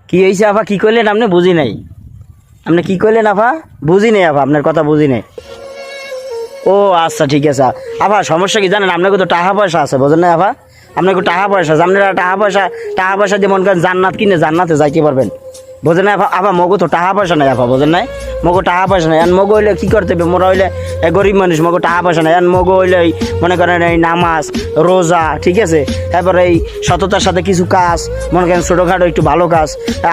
কি হয়েছে আফা? কি করলেন আপনি? বুঝি নাই। আপনি কি করলেন আফা? বুঝি নাই আফা, আপনার কথা বুঝি নাই। ও আচ্ছা ঠিক আছে আফা। সমস্যা কি জানেন, আপনাকে তো টাকা পয়সা আছে, বোঝেন না আফা? আপনাকে টাকা পয়সা আছে, আপনারা টাকা পয়সা দিয়ে মনে করেন জান্নাত কিনে জান্নাতে যাইতে পারবেন, বোঝেন না আফা? আফা মগো তো টাকা পয়সা নাই আফা, বোঝেন নাই? মগো টাকা পয়সা নাই। মগো হইলে কী করতে হবে, মোরা হইলে গরিব মানুষ, মগো টাকা পয়সা নাই। মগো হইলে মনে করেন এই নামাজ রোজা, ঠিক আছে, তারপরে এই সততার সাথে কিছু কাজ, মনে করেন ছোটোখাটো একটু ভালো কাজ,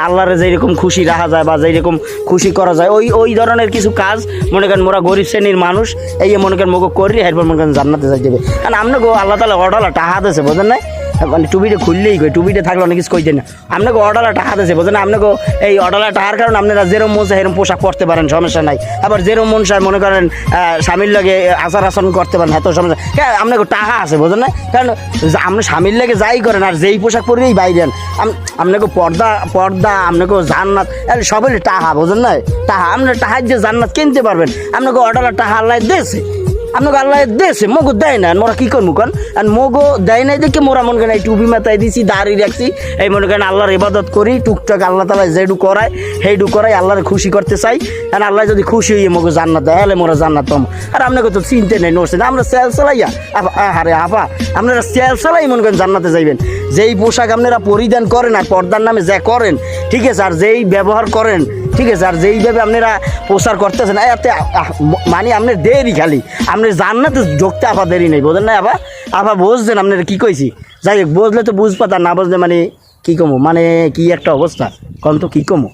আল্লাহরে যেরকম খুশি রাখা যায় বা যেরকম খুশি করা যায়, ওই ধরনের কিছু কাজ মনে করেন মোরা গরিব শ্রেণীর মানুষ এই মনে করেন মগো করি, এরপর মনে করেন জান্নাতে যাই দেবে। কারণ আপনাকে আল্লাহ তালা অডালা টাকা দিয়েছে, বোঝেন নাই? মানে টুবিটা খুললেই কই, টুবিটা থাকলে অনেক কিছু কইতেন না। আপনাকে অর্ডালা টাকা দিয়েছে, বোঝেন? আপনাকে এই অর্ডালা টাকার কারণে আপনারা যেরকম মন চায় এরকম পোশাক পরতে পারেন, সমস্যা নাই। আবার যেরকম মন চায় মনে করেন স্বামীর লাগে আচার আচরণ করতে পারেন, এত সমস্যা। হ্যাঁ আপনাকে টাকা আছে, বোঝেন না? কারণ আপনি স্বামীর লাগে যাই করেন আর যেই পোশাক পরেই বাইরেন, আপনাকে পর্দা আপনাকে জান্নাত সবাই টাকা, বোঝেন না? টাকা আপনার টাকার যে জান্নাত কিনতে পারবেন, আপনাকে অর্ডালা টাকা আল্লাহ দিয়েছে, আপনাকে আল্লাহ দেশে মগো দেয় না, মোরা কী করবো কারণ? আর মগো দেয় নাই দেখে মোরা মনে করেন এই টুপি মাথায় দিছি, দাঁড়িয়ে রাখছি, এই মনে করেন আল্লাহর ইবাদত করি, টুকটাক আল্লাহ তালা যেডু করায় সেইডু করাই, আল্লাহরে খুশি করতে চাই। আর আল্লাহ যদি খুশি হইয়ে মগো জান্নাত দেয়, হলে মোরা জান্নাত পাবো। আর আপনাকে তো চিনতে নেই, নড়ছে না, আমরা সেল চালাইয়া আরে আফা, আপনারা সেল চালাই মনে করেন জান্নাতে যাইবেন। যেই পোশাক আপনারা পরিধান করেন আর পর্দার নামে যা করেন, ঠিক আছে, আর যেই ব্যবহার করেন, ঠিক আছে, আর যেইভাবে আপনারা প্রচার করতেছেন, এতে মানে আপনার দেরি খালি আপনার জান্নাতে ঢুকতে আফা দেরি নেই, বোঝেন না আফা? আফা বুঝছেন আপনারা কি কইছি? যাই হোক, বুঝলে তো বুঝ পাতা, না বুঝলে মানে কি কমো, মানে কি একটা অবস্থা কম, তো কি কমো।